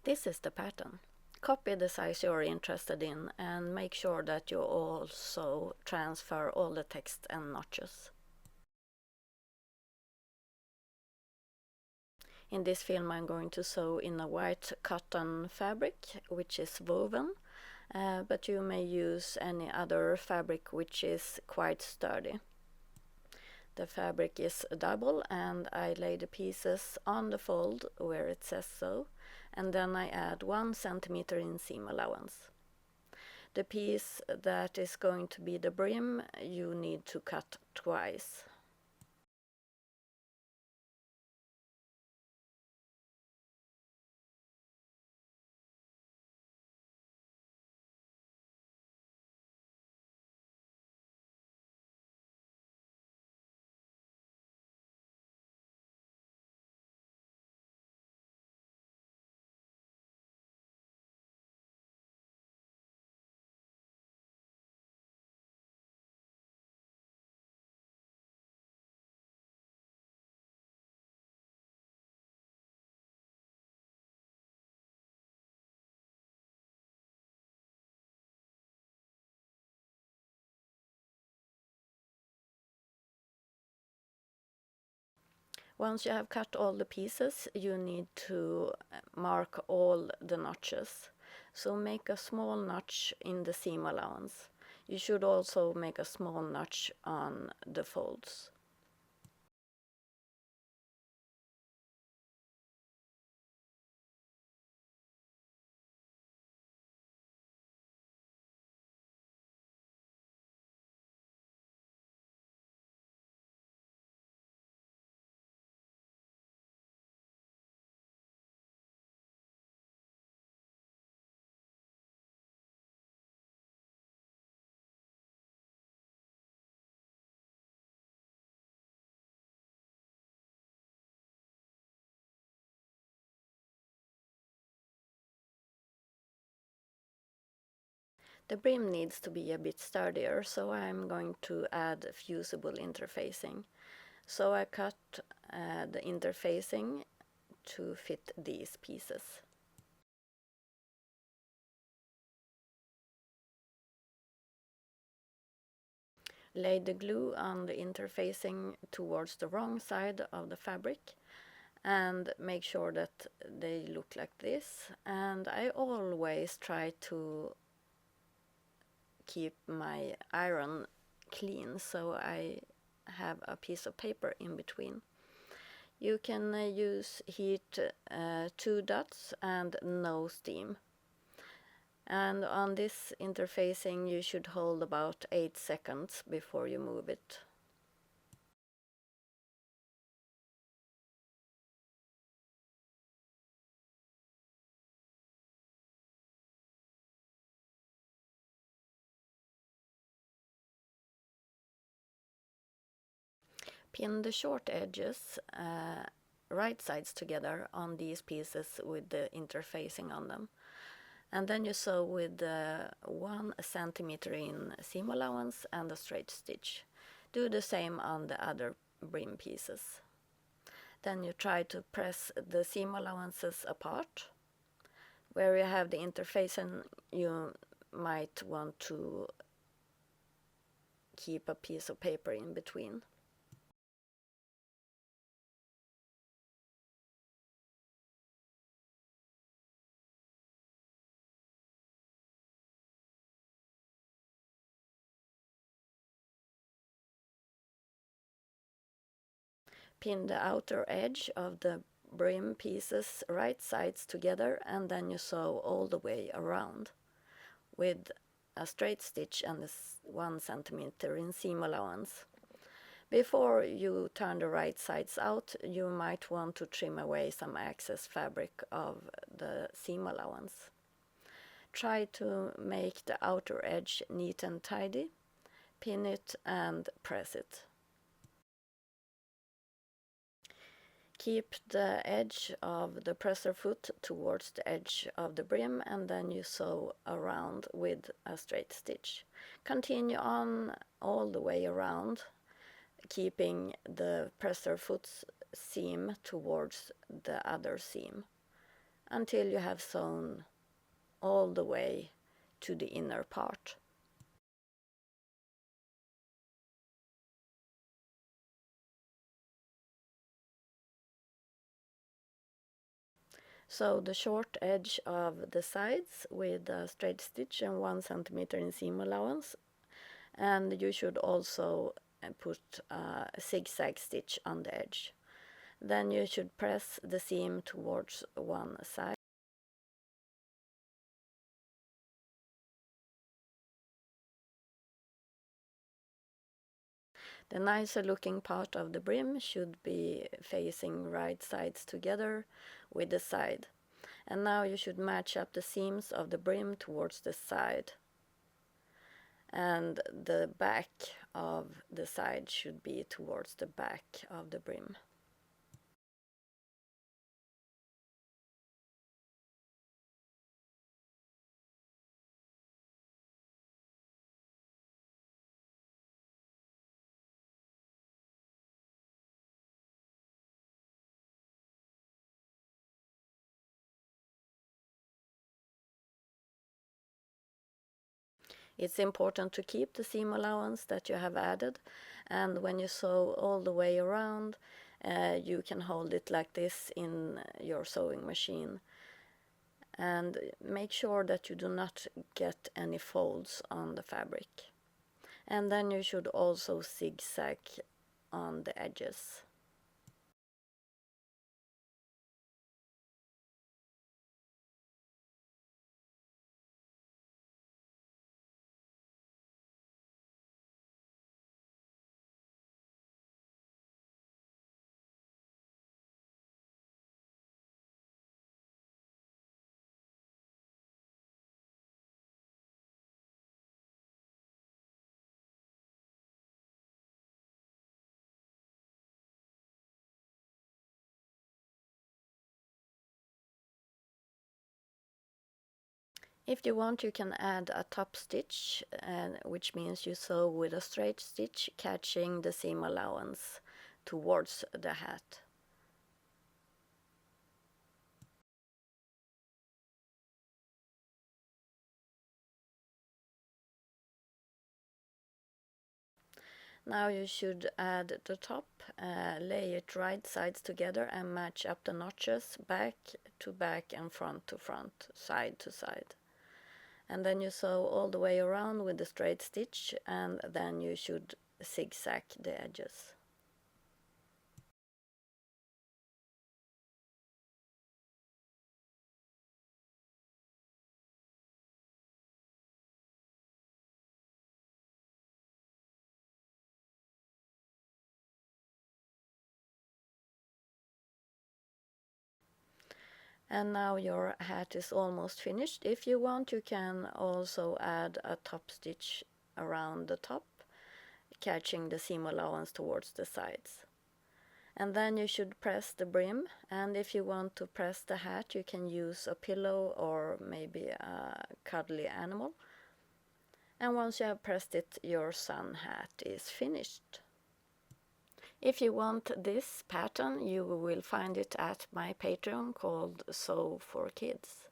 This is the pattern. Copy the size you're interested in and make sure that you also transfer all the text and notches. In this film I'm going to sew in a white cotton fabric which is woven, but you may use any other fabric which is quite sturdy. The fabric is double and I lay the pieces on the fold where it says so, and then I add 1 centimeter in seam allowance. The piece that is going to be the brim you need to cut twice. Once you have cut all the pieces, you need to mark all the notches. So make a small notch in the seam allowance. You should also make a small notch on the folds. The brim needs to be a bit sturdier, so I'm going to add fusible interfacing. So I cut the interfacing to fit these pieces. Lay the glue on the interfacing towards the wrong side of the fabric and make sure that they look like this. And I always try to keep my iron clean, so I have a piece of paper in between. You can use heat 2 dots and no steam. And on this interfacing you should hold about 8 seconds before you move it. Pin the short edges right sides together on these pieces with the interfacing on them. And then you sew with 1 centimeter in seam allowance and a straight stitch. Do the same on the other brim pieces. Then you try to press the seam allowances apart. Where you have the interfacing, you might want to keep a piece of paper in between. Pin the outer edge of the brim pieces right sides together and then you sew all the way around with a straight stitch and 1 centimeter in seam allowance. Before you turn the right sides out, you might want to trim away some excess fabric of the seam allowance. Try to make the outer edge neat and tidy, pin it and press it. Keep the edge of the presser foot towards the edge of the brim and then you sew around with a straight stitch. Continue on all the way around, keeping the presser foot's seam towards the other seam until you have sewn all the way to the inner part. Sew the short edge of the sides with a straight stitch and 1 centimeter in seam allowance, and you should also put a zigzag stitch on the edge. Then you should press the seam towards one side. The nicer looking part of the brim should be facing right sides together with the side. And now you should match up the seams of the brim towards the side. And the back of the side should be towards the back of the brim. It's important to keep the seam allowance that you have added, and when you sew all the way around, you can hold it like this in your sewing machine. And make sure that you do not get any folds on the fabric. And then you should also zigzag on the edges. If you want, you can add a top stitch, which means you sew with a straight stitch catching the seam allowance towards the hat. Now you should add the top, lay it right sides together and match up the notches back to back and front to front, side to side. And then you sew all the way around with the straight stitch, and then you should zigzag the edges. And now your hat is almost finished. If you want, you can also add a top stitch around the top, catching the seam allowance towards the sides. And then you should press the brim, and if you want to press the hat, you can use a pillow or maybe a cuddly animal. And once you have pressed it, your sun hat is finished. If you want this pattern, you will find it at my Patreon called Sew for Kids.